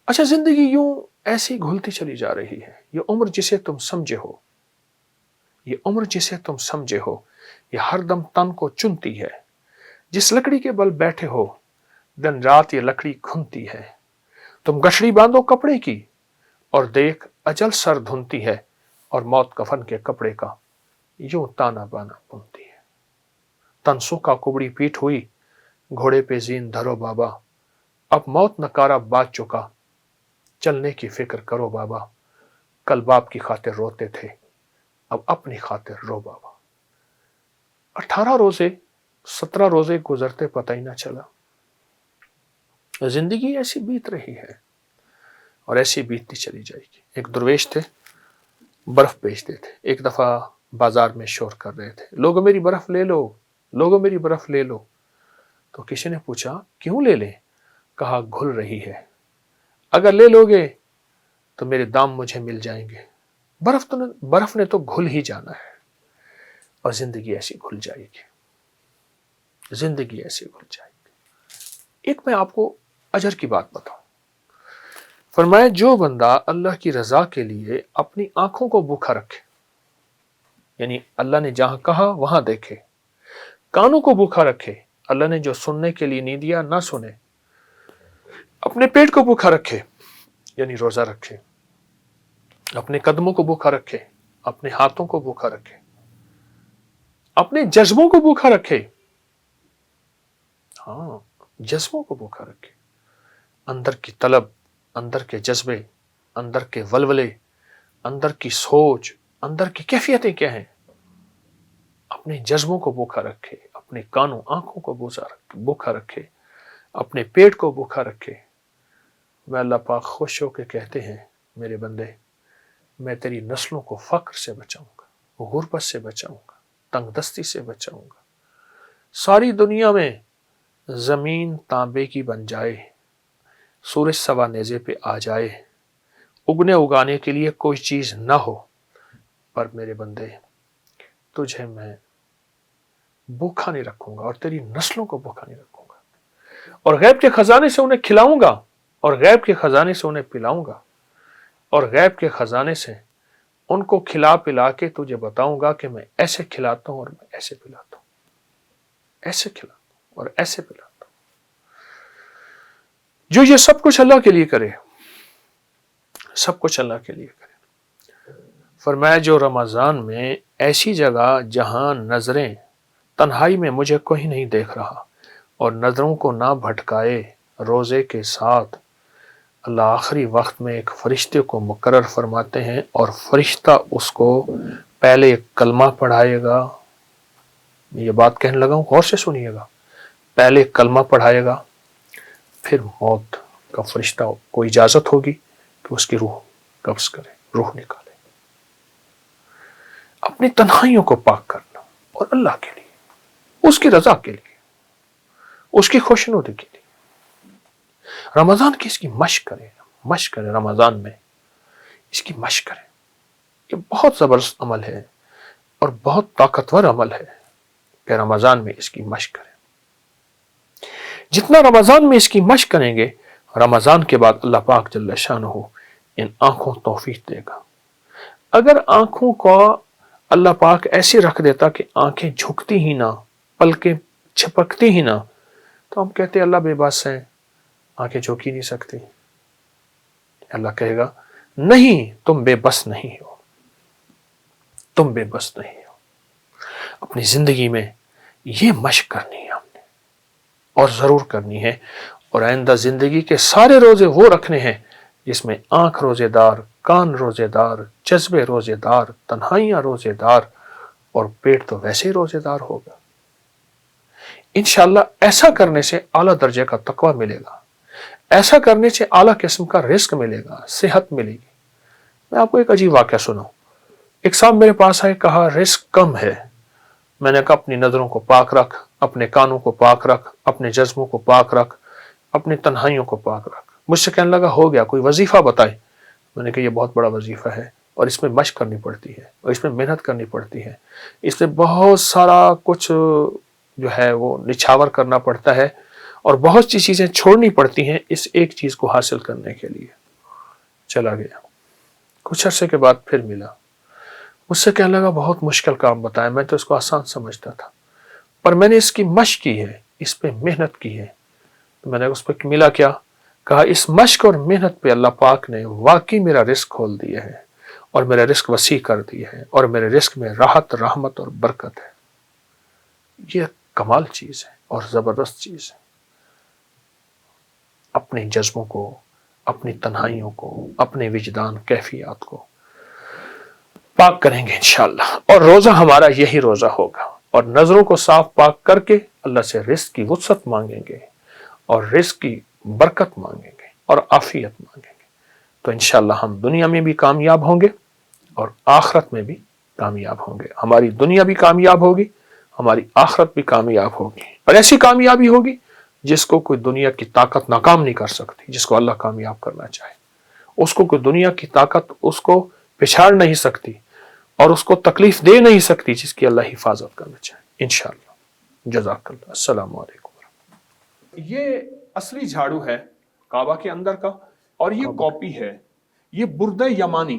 اچھا، زندگی یوں ایسی گھلتی چلی جا رہی ہے. یہ عمر جسے تم سمجھے ہو، یہ عمر جسے تم سمجھے ہو، یہ ہر دم تن کو چنتی ہے. جس لکڑی کے بل بیٹھے ہو، دن رات یہ لکڑی گھنتی ہے. تم گٹھڑی باندھو کپڑے کی، اور دیکھ اجل سر دھنتی ہے، اور موت کفن کے کپڑے کا یوں تانا بانا بنتی ہے. تن سوکھا کبڑی پیٹ ہوئی، گھوڑے پہ زین دھرو بابا. اب موت نکارا بات چکا، چلنے کی فکر کرو بابا. کل باپ کی خاطر روتے تھے، اب اپنی خاطر رو بابا. 18 روزے 17 روزے گزرتے پتہ ہی نہ چلا. زندگی ایسی بیت رہی ہے اور ایسی بیتتی چلی جائے گی. ایک درویش تھے، برف بیچتے تھے. ایک دفعہ بازار میں شور کر رہے تھے، لوگوں میری برف لے لو، لوگوں میری برف لے لو. تو کسی نے پوچھا کیوں لے لیں؟ کہا گھل رہی ہے، اگر لے لو گے تو میرے دام مجھے مل جائیں گے. برف نے تو گھل ہی جانا ہے، اور زندگی ایسی گھل جائے گی. زندگی ایسی گھل جائے گی. ایک میں آپ کو اجر کی بات بتاؤں. فرمایا جو بندہ اللہ کی رضا کے لیے اپنی آنکھوں کو بھوکا رکھے، یعنی اللہ نے جہاں کہا وہاں دیکھے. کانوں کو بھوکا رکھے، اللہ نے جو سننے کے لیے نہیں دیا نہ سنے. اپنے پیٹ کو بھوکا رکھے، یعنی روزہ رکھے. اپنے قدموں کو بھوکا رکھے، اپنے ہاتھوں کو بھوکا رکھے. اپنے جذبوں کو بھوکا رکھے. ہاں، جذبوں کو بھوکا رکھے. اندر کی طلب، اندر کے جذبے، اندر کے ولولے، اندر کی سوچ، اندر کی کیفیتیں کیا ہیں. اپنے جذبوں کو بھوکا رکھے، اپنے کانوں آنکھوں کو بھوکا رکھے، اپنے پیٹ کو بھوکا رکھے. میں اللہ پاک خوش ہو کے کہتے ہیں میرے بندے، میں تیری نسلوں کو فقر سے بچاؤں گا، غربت سے بچاؤں گا، تنگ دستی سے بچاؤں گا. ساری دنیا میں زمین تانبے کی بن جائے، سورج سوا نیزے پہ آ جائے، اگنے اگانے کے لیے کوئی چیز نہ ہو، پر میرے بندے تجھے میں بھوکا نہیں رکھوں گا اور تیری نسلوں کو بھوکا نہیں رکھوں گا. اور غیب کے خزانے سے انہیں کھلاؤں گا، اور غیب کے خزانے سے انہیں پلاؤں گا، اور غیب کے خزانے سے ان کو کھلا پلا کے تجھے بتاؤں گا کہ میں ایسے کھلاتا ہوں اور میں ایسے پلاتا ہوں، ایسے کھلاتا ہوں اور ایسے پلاتا ہوں. جو یہ سب کچھ اللہ کے لیے کرے، سب کچھ اللہ کے لیے کرے. فرمایا جو رمضان میں ایسی جگہ جہاں نظریں تنہائی میں مجھے کوئی نہیں دیکھ رہا، اور نظروں کو نہ بھٹکائے روزے کے ساتھ، اللہ آخری وقت میں ایک فرشتے کو مقرر فرماتے ہیں، اور فرشتہ اس کو پہلے ایک کلمہ پڑھائے گا. یہ بات کہنے لگا ہوں، غور سے سنیے گا. پہلے ایک کلمہ پڑھائے گا، پھر موت کا فرشتہ کو اجازت ہوگی کہ اس کی روح قبض کرے، روح نکالے. اپنی تنہائیوں کو پاک کرنا، اور اللہ کے لیے، اس کی رضا کے لیے، اس کی خوشنودی کے لیے. رمضان کی اس کی مشق کریں رمضان میں اس کی مشق کریں. یہ بہت زبردست عمل ہے اور بہت طاقتور عمل ہے کہ رمضان میں اس کی مشق کریں. جتنا رمضان میں اس کی مشق کریں گے، رمضان کے بعد اللہ پاک جل شانہ ان آنکھوں توفیق دے گا. اگر آنکھوں کو اللہ پاک ایسے رکھ دیتا کہ آنکھیں جھکتی ہی نہ، پلکیں چھپکتی ہی نہ، تو ہم کہتے اللہ بے بس ہیں، آنکھیں جھک ہی نہیں سکتی. اللہ کہے گا نہیں، تم بے بس نہیں ہو، تم بے بس نہیں ہو. اپنی زندگی میں یہ مشق کرنی ہے ہم نے، اور ضرور کرنی ہے. اور آئندہ زندگی کے سارے روزے وہ رکھنے ہیں جس میں آنکھ روزے دار، کان روزے دار، جذبے روزے دار، تنہائیاں روزے دار، اور پیٹ تو ویسے ہی روزے دار ہوگا. انشاءاللہ ایسا کرنے سے اعلیٰ درجے کا تقوی ملے گا، ایسا کرنے سے اعلیٰ قسم کا رزق ملے گا، صحت ملے گی. میں آپ کو ایک عجیب واقعہ سناؤں. ایک صاحب میرے پاس آئے، کہا رزق کم ہے. میں نے کہا اپنی نظروں کو پاک رکھ، اپنے کانوں کو پاک رکھ، اپنے جذبوں کو پاک رکھ، اپنی تنہائیوں کو پاک رکھ. مجھ سے کہنے لگا ہو گیا، کوئی وظیفہ بتائے. میں نے کہا یہ بہت بڑا وظیفہ ہے، اور اس میں مشق کرنی پڑتی ہے، اور اس میں محنت کرنی پڑتی ہے، اس میں بہت سارا کچھ جو ہے وہ نچھاور کرنا پڑتا ہے، اور بہت سی چیزیں چھوڑنی پڑتی ہیں اس ایک چیز کو حاصل کرنے کے لیے. چلا گیا. کچھ عرصے کے بعد پھر ملا. مجھ سے کہنے لگا بہت مشکل کام بتایا، میں تو اس کو آسان سمجھتا تھا، پر میں نے اس کی مشق کی ہے، اس پہ محنت کی ہے. تو میں نے اس پہ ملا کیا؟ کہا اس مشق اور محنت پہ اللہ پاک نے واقعی میرا رزق کھول دیا ہے اور میرا رزق وسیع کر دیا ہے اور میرے رزق میں راحت، رحمت اور برکت ہے. یہ کمال چیز ہے اور زبردست چیز ہے. اپنے جذبوں کو، اپنی تنہائیوں کو، اپنے وجدان کیفیات کو پاک کریں گے انشاءاللہ، اور روزہ ہمارا یہی روزہ ہوگا، اور نظروں کو صاف پاک کر کے اللہ سے رزق کی وسعت مانگیں گے اور رزق کی برکت مانگیں گے اور عافیت مانگیں گے. تو انشاءاللہ ہم دنیا میں بھی کامیاب ہوں گے اور آخرت میں بھی کامیاب ہوں گے. ہماری دنیا بھی کامیاب ہوگی، ہماری آخرت بھی کامیاب ہوگی، اور ایسی کامیابی ہوگی جس کو کوئی دنیا کی طاقت ناکام نہیں کر سکتی. جس کو اللہ کامیاب کرنا چاہے اس کو کوئی دنیا کی طاقت اس کو پچھاڑ نہیں سکتی اور اس کو تکلیف دے نہیں سکتی جس کی اللہ حفاظت کرنا چاہے انشاءاللہ. جزاک اللہ. السلام علیکم. یہ اصلی جھاڑو ہے کعبہ کے اندر کا، اور یہ کاپی ہے. یہ بردہ یمانی،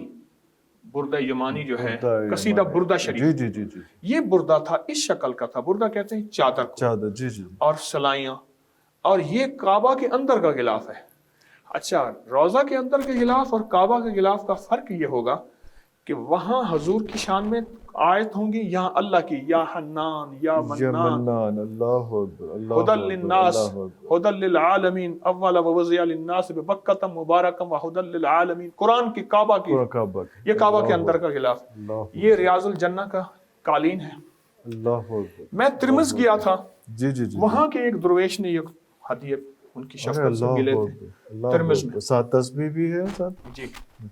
بردہ یمانی جو ہے قصیدہ بردہ شریف، جی جی جی، یہ بردہ تھا، اس شکل کا تھا. بردہ کہتے ہیں چادر کو، چادر. جی جی. اور سلائیاں. اور یہ کعبہ کے اندر کا غلاف ہے. اچھا، روضہ کے اندر کے غلاف اور کعبہ کے غلاف کا فرق یہ ہوگا کہ وہاں حضور کی شان میں آیت ہوں گی، یہاں اللہ کی، یا حنان یا منان، اللہ اکبر، اللہ ہدی للناس ہدی للعالمین اول ووضع للناس ببکۃ مبارکا وہدی للعالمین. قرآن کی کعبہ کی، یہ کعبہ کے اندر کا غلاف. یہ ریاض الجنہ کا قالین ہے. اللہ اکبر. میں ترمز گیا تھا، جی جی جی، وہاں کے ایک درویش نے یہ ہدیہ ان کی شفقت سے ملے تھے ترمز میں. ساتھ تسبیح بھی ہے ساتھ. جی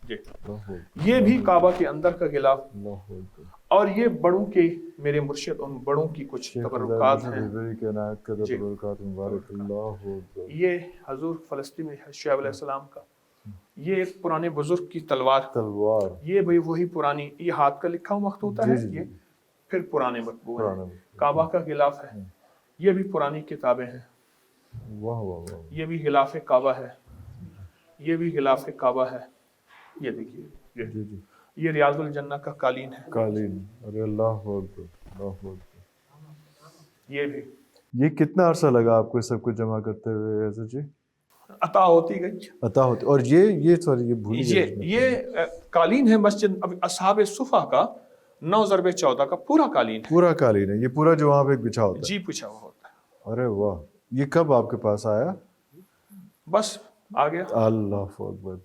جی. یہ بھی کعبہ کے اندر کا غلاف. اور یہ بڑوں کے، میرے مرشد ان بڑوں کی کچھ تبرکات ہیں. یہ حضور فلسطین میں شعیب علیہ السلام کا، یہ ایک پرانے بزرگ کی تلوار. یہ بھی وہی پرانی، یہ ہاتھ کا لکھا ہوا مخطوطہ ہے. یہ پھر پرانے مطبوع ہیں. کعبہ کا غلاف ہے. یہ بھی پرانی کتابیں ہیں. یہ بھی غلاف کعبہ ہے. یہ بھی غلاف کعبہ ہے. یہ دیکھیے، یہ ریاض الجنہ کا قالین ہے. قالین. ارے اللہ اکبر، اللہ اکبر. یہ بھی. یہ کتنا عرصہ لگا آپ کو سب کچھ جمع کرتے ہوئے ایسا جی؟ عطا ہوتی گئی. عطا ہوتی. اور یہ سوری یہ بھول گئے. یہ قالین ہے مسجد اصحاب صفا کا 9/14 کا پورا قالین ہے. پورا قالین ہے یہ، پورا جو وہاں پہ بچھا ہوتا ہے. جی بچھا ہوا ہوتا ہے. ارے واہ. یہ کب آپ کے پاس آیا؟ بس آ گیا. اللہ اکبر.